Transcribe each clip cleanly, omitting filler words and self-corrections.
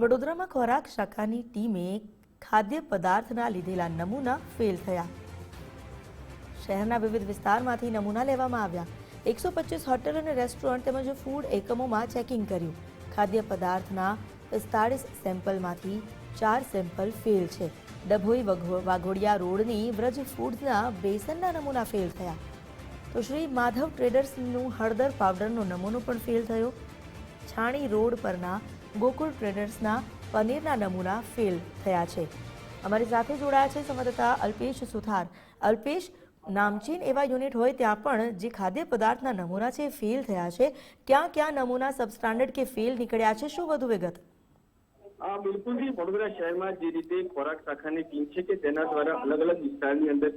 વડોદરામાં ખોરાક શાખાની ટીમે ખાદ્ય પદાર્થના લીધેલા નમૂના ફેલ થયા। શહેરના વિવિધ વિસ્તારમાંથી નમૂના લેવામાં આવ્યા। 125 હોટેલ અને રેસ્ટોરન્ટ તેમજ ફૂડ એકમોમાં ચેકિંગ કર્યું। ખાદ્ય પદાર્થના 45 સેમ્પલમાંથી 4 સેમ્પલ ફેલ છે। ડભોઈ વાઘોડિયા રોડની વ્રજ ફૂડ્સના બેસનના નમૂના ફેલ થયા। તો શ્રી માધવ ટ્રેડર્સનું હળદર પાવડરનો નમૂનો પણ ફેલ થયો। છાણી રોડ પરના ગોકુળ ટ્રેડર્સના પનીરના નમૂના ફેલ થયા છે। અમારી સાથે જોડાયા છે સંવાદદાતા અલ્પેશ સુથાર। અલ્પેશ, નામચીન એવા યુનિટ હોય ત્યાં પણ જે ખાદ્ય પદાર્થના નમૂના છે ફેલ થયા છે, ક્યાં ક્યાં નમૂના સબસ્ટાન્ડર્ડ કે ફેલ નીકળ્યા છે, શું વધુ વિગત? બિલકુલ જી, વડોદરા શહેરમાં જે રીતે ખોરાક શાખાની ટીમ છે કે તેના દ્વારા અલગ અલગ વિસ્તારની અંદર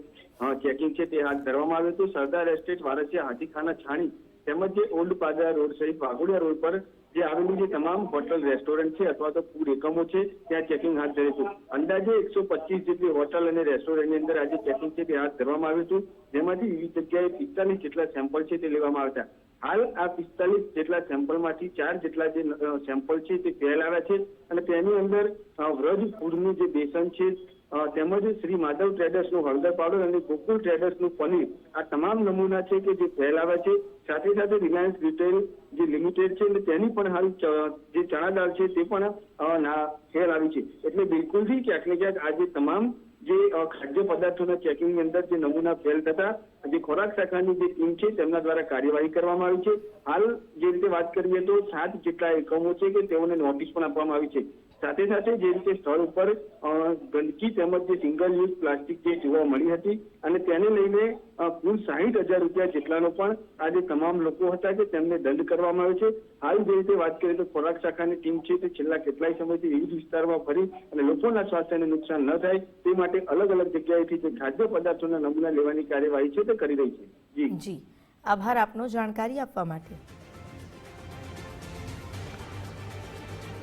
ચેકિંગ છે તે હાથ ધરવામાં આવ્યું હતું। સરદાર એસ્ટેટ, વારસિયા, હાથીખાના, છાણી તેમજ જે ઓલ્ડ પાદરા રોડ સહિત વાઘોડિયા રોડ પર જે આવેલું જે તમામ હોટલ, રેસ્ટોરન્ટ છે અથવા તો ફૂડ એકમો છે ત્યાં ચેકિંગ હાથ ધર્યું હતું। અંદાજે 125 જેટલી હોટલ અને રેસ્ટોરન્ટની અંદર આજે ચેકિંગ છે તે હાથ ધરવામાં આવ્યું હતું, જેમાંથી વિવિધ જગ્યાએ 45 જેટલા સેમ્પલ છે તે લેવામાં આવ્યા હતા। હાલ આ 45 જેટલા સેમ્પલમાંથી 4 જેટલા જે સેમ્પલ છે તે ફેલ આવ્યા છે અને તેની અંદર વ્રજ ફૂડનું જે બેસન છે તેમજ શ્રી માધવ ટ્રેડર્સનું હળદર પાવડર અને ગોકુળ ટ્રેડર્સનું પનીર, આ તમામ નમૂના છે કે જે ફેલ આવ્યા છે। સાથે સાથે રિલાયન્સ રિટેલ જે લિમિટેડ છે તેની પણ હાલ જે ચણા દાળ છે તે પણ ફેલ આવી છે। એટલે બિલકુલથી ક્યાંક ને ક્યાંક આજે તમામ જે ખાદ્ય પદાર્થોના ચેકિંગની અંદર જે નમૂના ફેલ થતા જે ખોરાક શાખાની જે ટીમ છે તેમના દ્વારા કાર્યવાહી કરવામાં આવી છે। હાલ જે રીતે વાત કરીએ તો 7 જેટલા એકમો છે કે તેઓને નોટિસ પણ આપવામાં આવી છે। સાથે સાથે જે રીતે સ્થળ ઉપર ગંદકી તેમજ જે સિંગલ યુઝ પ્લાસ્ટિક જે જોવા મળી હતી અને તેને લઈને કુલ 60,000 રૂપિયા જેટલાનો પણ આ જે તમામ લોકો હતા કે તેમને દંડ કરવામાં આવ્યો છે। હાલ જે રીતે વાત કરીએ તો ખોરાક શાખાની ટીમ છે તે છેલ્લા કેટલાય સમયથી વિવિધ વિસ્તારમાં ફરી અને લોકોના સ્વાસ્થ્યને નુકસાન ન થાય તે માટે અલગ અલગ જગ્યાએથી જે ખાદ્ય પદાર્થોના નમૂના લેવાની કાર્યવાહી છે તે કરી રહી છે। જી, આભાર આપનો જાણકારી આપવા માટે।